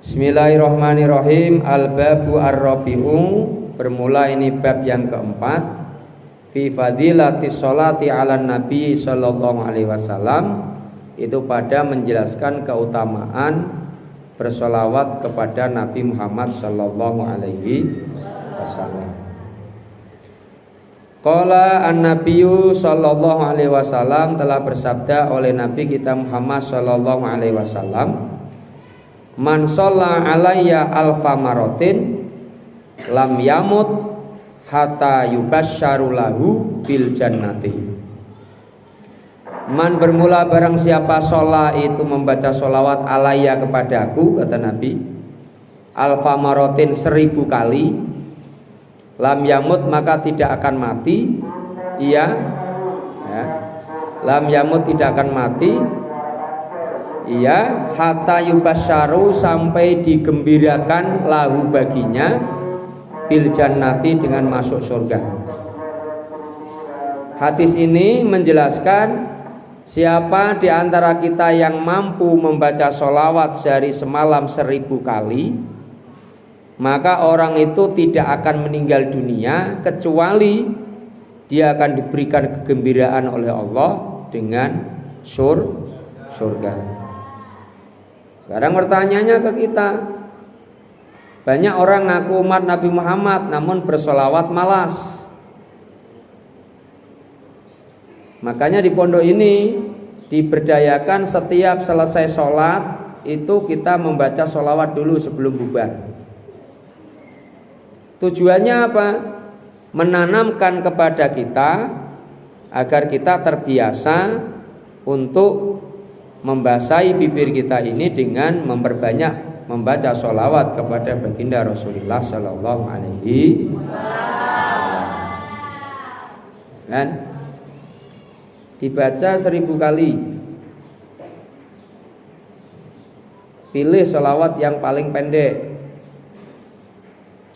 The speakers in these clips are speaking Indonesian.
Bismillahirrahmanirrahim. Al-babu ar-rabi'u, bermula ini bab yang keempat. Fi fadilati sholati ala nabi sallallahu alaihi wasallam, itu pada menjelaskan keutamaan bersolawat kepada Nabi Muhammad sallallahu alaihi wasallam. Qala an-nabiyyu sallallahu alaihi wasallam, telah bersabda oleh Nabi kita Muhammad sallallahu alaihi wasallam, man shalla alayya alfa marotin lam yamut hatta yubasyyaru lahu bil jannati. Man, bermula barang siapa sholat itu membaca sholawat alayya kepadaku, kata Nabi, alfa marotin 1000 kali, lam yamut maka tidak akan mati, lam yamut tidak akan mati, hatta yubasyaru sampai digembirakan lahu baginya bil jannati dengan masuk surga. Hadis ini menjelaskan siapa di antara kita yang mampu membaca sholawat sehari semalam 1000 kali, maka orang itu tidak akan meninggal dunia kecuali dia akan diberikan kegembiraan oleh Allah dengan surga. Sekarang pertanyaannya ke kita, banyak orang ngaku umat Nabi Muhammad namun bersolawat malas. Makanya di pondok ini diberdayakan setiap selesai sholat itu kita membaca sholawat dulu sebelum bubar. Tujuannya apa? Menanamkan kepada kita agar kita terbiasa untuk membasahi bibir kita ini dengan memperbanyak membaca sholawat kepada baginda Rasulullah Sallallahu Alaihi Wasallam. Dan dibaca 1000 kali. Pilih sholawat yang paling pendek.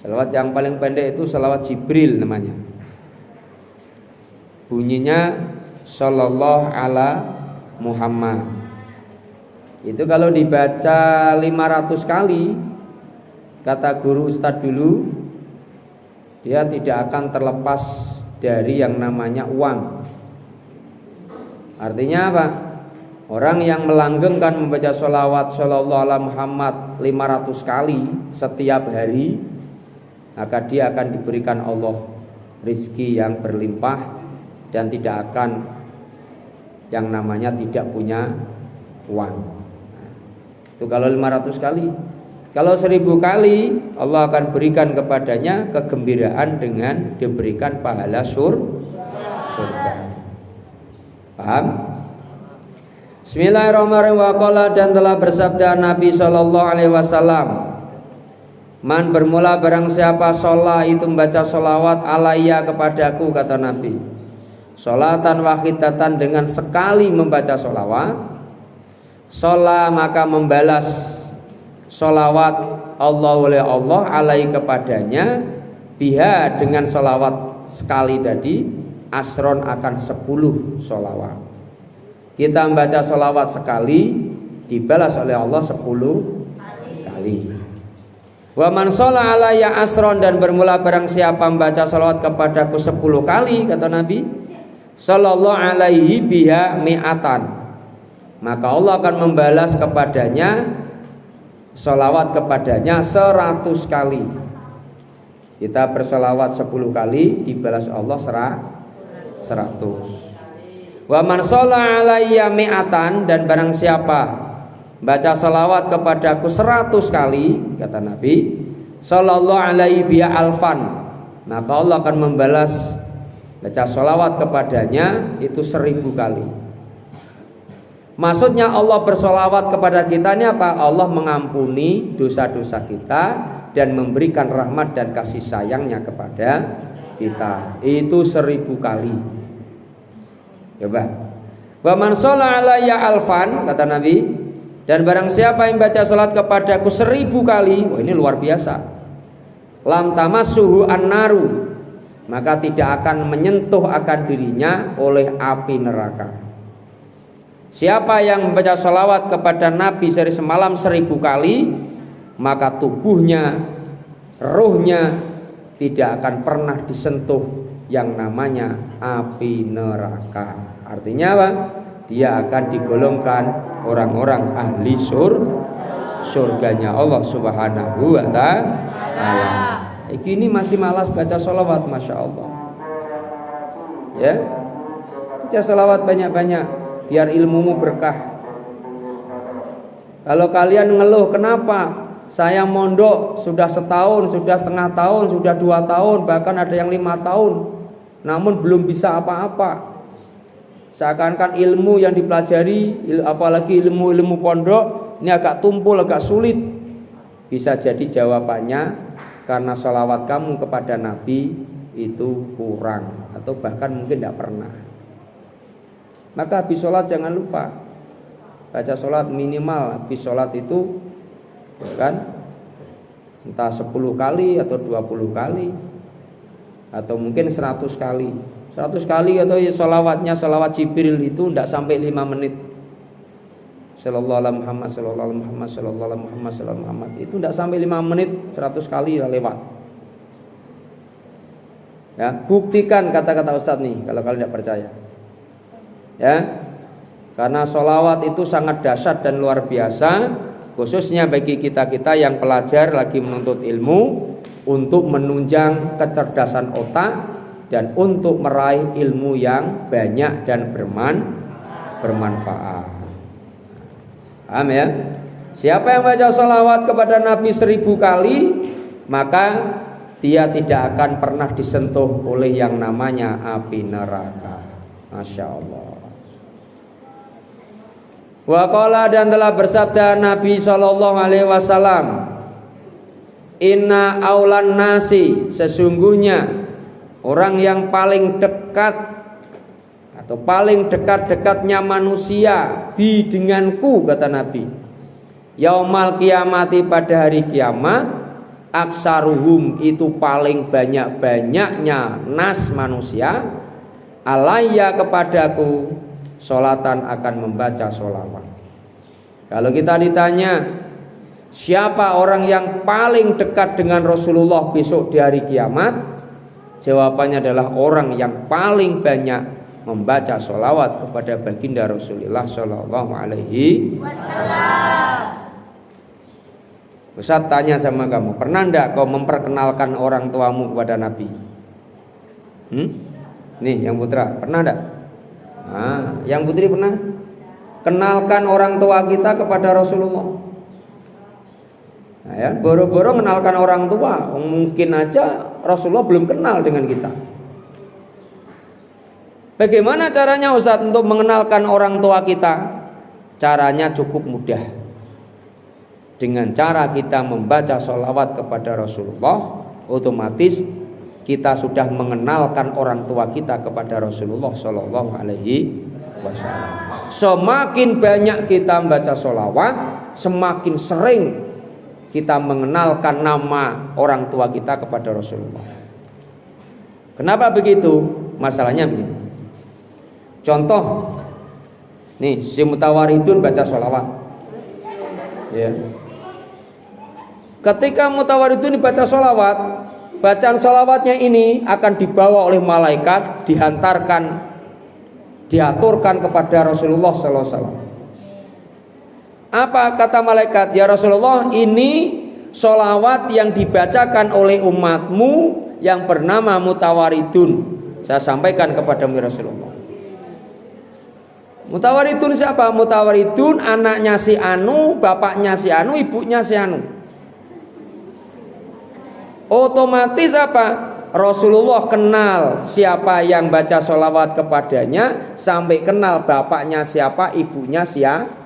Sholawat yang paling pendek itu sholawat Jibril namanya. Bunyinya Sallallahu ala Muhammad. Itu kalau dibaca 500 kali, kata guru ustadz dulu, dia tidak akan terlepas dari yang namanya uang. Artinya apa? Orang yang melanggengkan membaca sholawat Sallallahu ala Muhammad 500 kali setiap hari, maka dia akan diberikan Allah rizki yang berlimpah dan tidak akan yang namanya tidak punya uang. Itu kalau 500 kali. Kalau 1000 kali, Allah akan berikan kepadanya kegembiraan dengan diberikan pahala surga. Paham? Bismillahirrahmanirrahim. Dan telah bersabda Nabi sallallahu alaihi wasallam, man, bermula barang siapa sholat itu membaca sholawat alayya kepadaku, kata Nabi, sholatan wahidatan, dengan sekali membaca sholawat, sholat maka membalas sholawat Allah oleh Allah alaihi kepadanya, biha dengan sholawat sekali tadi, asron akan 10 sholawat. Kita membaca sholawat sekali dibalas oleh Allah 10 kali. Wa man sholla alayya asron, dan bermula barang siapa membaca sholawat kepadaku 10 kali, kata Nabi, sallallahu alaihi biha mi'atan, maka Allah akan membalas kepadanya sholawat kepadanya 100 kali. Kita bersolawat 10 kali dibalas Allah 100. Wa man sholla alayya mi'atan, dan barang siapa baca sholawat kepadaku 100 kali, kata Nabi, sallallahu alaihi biha alfan, maka Allah akan membalas baca sholawat kepadanya itu 1000 kali. Maksudnya Allah bersolawat kepada kita ini apa? Allah mengampuni dosa-dosa kita dan memberikan rahmat dan kasih sayangnya kepada kita. Itu 1000 kali. Coba. Wa man sholla alayya alfan, kata Nabi, dan barang siapa yang baca salat kepadaku 1000 kali, wah ini luar biasa, lam tamassuhu an-naru, maka tidak akan menyentuh akan dirinya oleh api neraka. Siapa yang membaca salawat kepada Nabi sehari semalam 1000 kali, maka tubuhnya, ruhnya tidak akan pernah disentuh yang namanya api neraka. Artinya apa? Dia akan digolongkan orang-orang ahli surganya Allah Subhanahu wa ta'ala. Ini masih malas baca sholawat, masya Allah. Ya, baca sholawat banyak-banyak biar ilmumu berkah. Kalau kalian ngeluh, kenapa saya mondok sudah setahun, sudah setengah tahun, sudah 2 tahun, bahkan ada yang 5 tahun, namun belum bisa apa-apa. Seakan-akan ilmu yang dipelajari, apalagi ilmu-ilmu pondok, ini agak tumpul, agak sulit. Bisa jadi jawabannya karena sholawat kamu kepada Nabi itu kurang, atau bahkan mungkin tidak pernah. Maka habis sholat jangan lupa baca sholat, minimal habis sholat itu kan entah 10 kali atau 20 kali atau mungkin 100 kali. 100 kali atau sholawatnya sholawat Jibril itu tidak sampai 5 menit. Sallallahu alaihi Muhammad, sallallahu alaihi Muhammad, sallallahu alaihi Muhammad, sallallahu alaihi Muhammad. Itu tidak sampai 5 menit, 100 kali lewat. Ya, buktikan kata-kata Ustadz nih kalau kalian tidak percaya. Ya. Karena sholawat itu sangat dahsyat dan luar biasa, khususnya bagi kita-kita yang pelajar lagi menuntut ilmu, untuk menunjang kecerdasan otak dan untuk meraih ilmu yang banyak dan bermanfaat. Paham ya? Siapa yang baca sholawat kepada Nabi 1000 kali, maka dia tidak akan pernah disentuh oleh yang namanya api neraka. Masya Allah. Wa qala, dan telah bersabda Nabi SAW, inna aulan nasi, sesungguhnya orang yang paling dekat atau paling dekat-dekatnya manusia bi denganku, kata Nabi, yaumal kiamati, pada hari kiamat, aksaruhum, itu paling banyak-banyaknya nas manusia, alayya, kepadaku, sholatan, akan membaca sholawat. Kalau kita ditanya siapa orang yang paling dekat dengan Rasulullah besok di hari kiamat, jawabannya adalah orang yang paling banyak membaca sholawat kepada baginda Rasulullah Shallallahu Alaihi Wasallam. Ustaz tanya sama kamu, pernah enggak kau memperkenalkan orang tuamu kepada Nabi? Nih yang putra, pernah enggak? Nah, yang putri pernah? Kenalkan orang tua kita kepada Rasulullah. Nah, ya, boro-boro mengenalkan orang tua, mungkin aja Rasulullah belum kenal dengan kita. Bagaimana caranya Ustaz untuk mengenalkan orang tua kita? Caranya cukup mudah. Dengan cara kita membaca sholawat kepada Rasulullah, otomatis kita sudah mengenalkan orang tua kita kepada Rasulullah Shallallahu Alaihi Wasallam. Semakin banyak kita membaca sholawat, semakin sering kita mengenalkan nama orang tua kita kepada Rasulullah. Kenapa begitu? Masalahnya begini. Contoh, nih si Mutawaridun baca sholawat. Ya. Ketika Mutawaridun dibaca sholawat, bacaan sholawatnya ini akan dibawa oleh malaikat, dihantarkan, diaturkan kepada Rasulullah Sallallahu Alaihi Wasallam. Apa kata malaikat? Ya Rasulullah, ini sholawat yang dibacakan oleh umatmu yang bernama Mutawaridun. Saya sampaikan kepada Rasulullah. Mutawaridun siapa? Mutawaridun anaknya si Anu, bapaknya si Anu, ibunya si Anu. Otomatis apa? Rasulullah kenal siapa yang baca sholawat kepadanya, sampai kenal bapaknya siapa, ibunya siapa.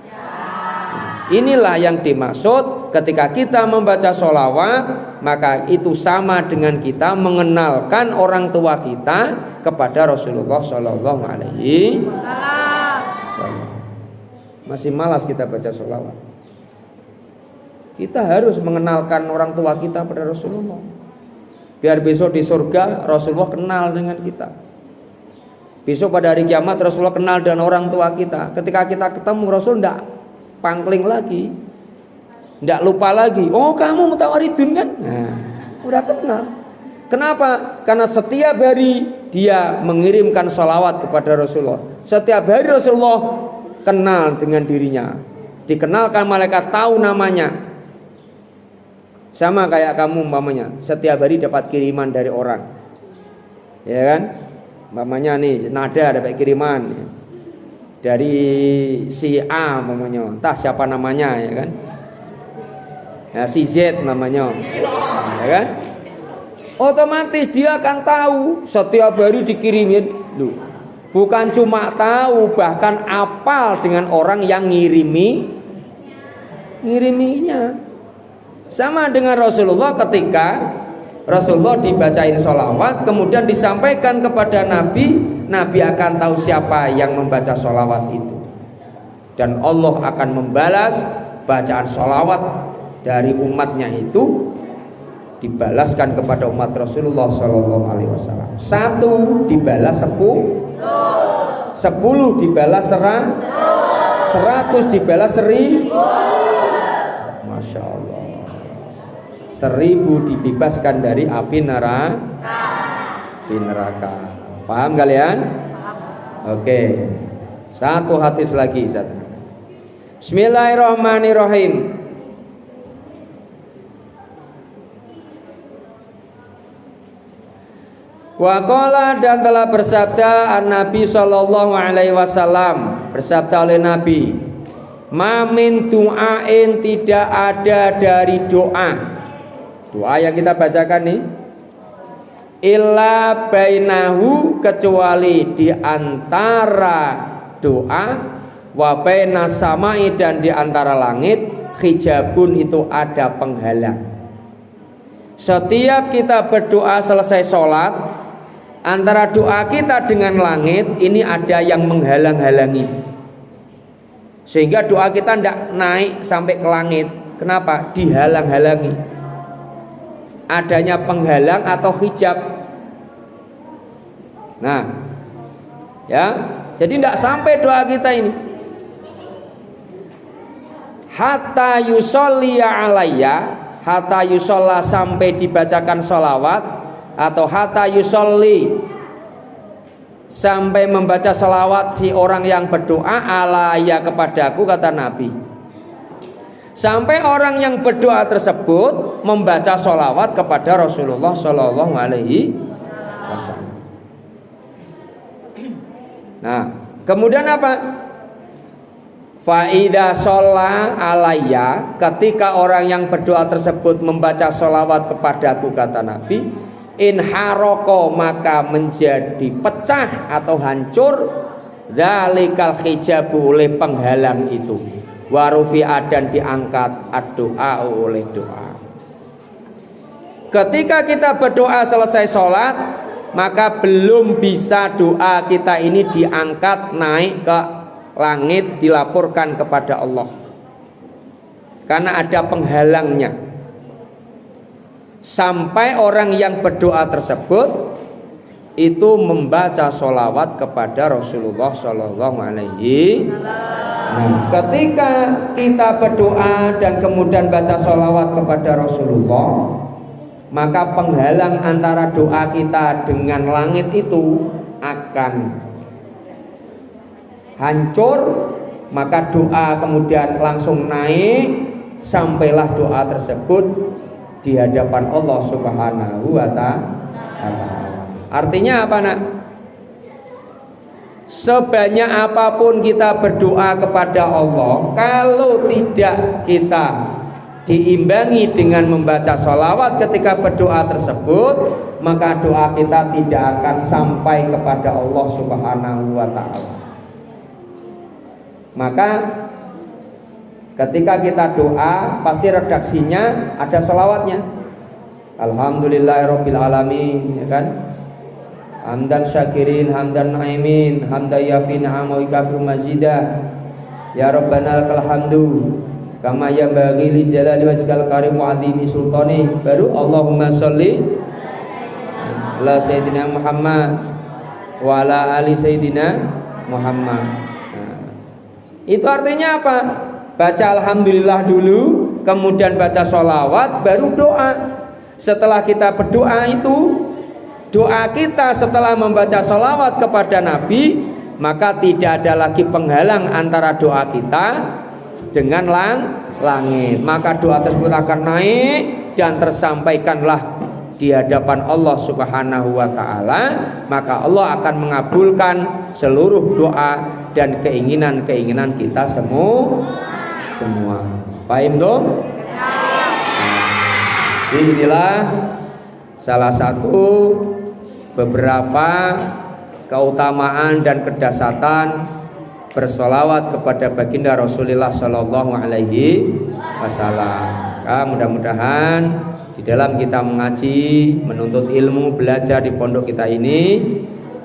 Inilah yang dimaksud ketika kita membaca sholawat, maka itu sama dengan kita mengenalkan orang tua kita kepada Rasulullah Shallallahu Alaihi Wasallam. Masih malas kita baca sholawat. Kita harus mengenalkan orang tua kita pada Rasulullah, biar besok di surga Rasulullah kenal dengan kita. Besok pada hari kiamat Rasulullah kenal dengan orang tua kita. Ketika kita ketemu Rasul, tidak pangkling lagi, Tidak lupa lagi. Oh, kamu Mutawaridun kan? Nah, udah kenal. Kenapa? Karena setiap hari dia mengirimkan sholawat kepada Rasulullah. Setiap hari Rasulullah kenal dengan dirinya. Dikenalkan malaikat, tahu namanya. Sama kayak kamu umpamanya, setiap hari dapat kiriman dari orang. Ya kan? Umpamanya nih, nada dapat kiriman dari si A umpamanya. Entah siapa namanya, ya kan? Ya, si Z namanya. Ya kan? Otomatis dia akan tahu setiap hari dikirimin. Loh, bukan cuma tahu, bahkan apal dengan orang yang ngiriminya. Sama dengan Rasulullah, ketika Rasulullah dibacain sholawat kemudian disampaikan kepada Nabi, Nabi akan tahu siapa yang membaca sholawat itu, dan Allah akan membalas bacaan sholawat dari umatnya itu, dibalaskan kepada umat Rasulullah Shallallahu Alaihi Wasallam. 1 dibalas 10, 10 dibalas 100 dibalas 1000. Masya Allah. 1000 dibebaskan dari api neraka. Paham kalian? Oke. Satu hadis lagi. Bismillahirrahmanirrahim. Waqala, dan telah bersabda Nabi sallallahu alaihi wasallam, bersabda oleh Nabi, ma min du'ain, tidak ada dari doa yang kita bacakan nih, illa bainahu, kecuali di antara doa, wa bainas samai, dan di antara langit, hijabun, itu ada penghalang. Setiap kita berdoa selesai sholat, antara doa kita dengan langit ini ada yang menghalang-halangi, sehingga doa kita tidak naik sampai ke langit. Kenapa? Dihalang-halangi, adanya penghalang atau hijab. Nah, ya, jadi tidak sampai doa kita ini. Hatta yusolliya alayya, hatta yusolla, sampai dibacakan sholawat, atau hatta yusolli, sampai membaca sholawat si orang yang berdoa alayya kepadaku, kata Nabi. Sampai orang yang berdoa tersebut membaca sholawat kepada Rasulullah Shallallahu Alaihi Wasallam. Nah, kemudian apa? Faida sholla alayya, ketika orang yang berdoa tersebut membaca sholawat kepadaku, kata Nabi, in haroko, maka menjadi pecah atau hancur, dzalikal hijabu, oleh penghalang itu, warufi'a, dan diangkat ad-doa, oleh doa. Ketika kita berdoa selesai sholat, maka belum bisa doa kita ini diangkat naik ke langit, dilaporkan kepada Allah, karena ada penghalangnya. Sampai orang yang berdoa tersebut itu membaca sholawat kepada Rasulullah Shallallahu Alaihi Wasallam. Ketika kita berdoa dan kemudian baca sholawat kepada Rasulullah, maka penghalang antara doa kita dengan langit itu akan hancur, maka doa kemudian langsung naik, sampailah doa tersebut di hadapan Allah Subhanahu wa ta'ala. Artinya apa, nak? Sebanyak apapun kita berdoa kepada Allah, kalau tidak kita diimbangi dengan membaca sholawat ketika berdoa tersebut, maka doa kita tidak akan sampai kepada Allah Subhanahu wa ta'ala. Maka ketika kita doa, pasti redaksinya ada sholawatnya. Alhamdulillahirabbil alamin, ya kan? Hamdan syakirin, hamdan naimin, hamdan yafi ni'ama wa kafiru mazidah. Ya Rabbana lakal hamdu kama yanbaghi li jalali wajhikal karim wa 'azimi sultani. Baru Allahumma sholli ala sayyidina Muhammad wa ala ali sayyidina Muhammad. Nah, itu artinya apa? Baca alhamdulillah dulu, kemudian baca sholawat, baru doa. Setelah kita berdoa itu, doa kita setelah membaca sholawat kepada Nabi, maka tidak ada lagi penghalang antara doa kita dengan langit. Maka doa tersebut akan naik dan tersampaikanlah di hadapan Allah Subhanahu wa ta'ala. Maka Allah akan mengabulkan seluruh doa dan keinginan-keinginan kita semua. Paham dong? Inilah salah satu beberapa keutamaan dan kedahsyatan bersolawat kepada baginda Rasulullah Shallallahu Alaihi Wasallam. Mudah-mudahan di dalam kita mengaji, menuntut ilmu, belajar di pondok kita ini,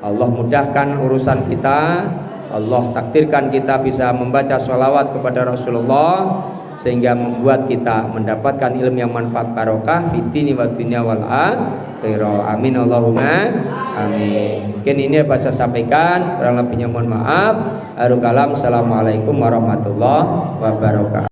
Allah mudahkan urusan kita, Allah takdirkan kita bisa membaca sholawat kepada Rasulullah, sehingga membuat kita mendapatkan ilmu yang manfaat barokah fitini wa dunya wal akhirah. Amin Allahumma amin. Mungkin ini yang saya sampaikan, kurang lebihnya mohon maaf. Akhirul kalam. Assalamualaikum warahmatullahi wabarakatuh.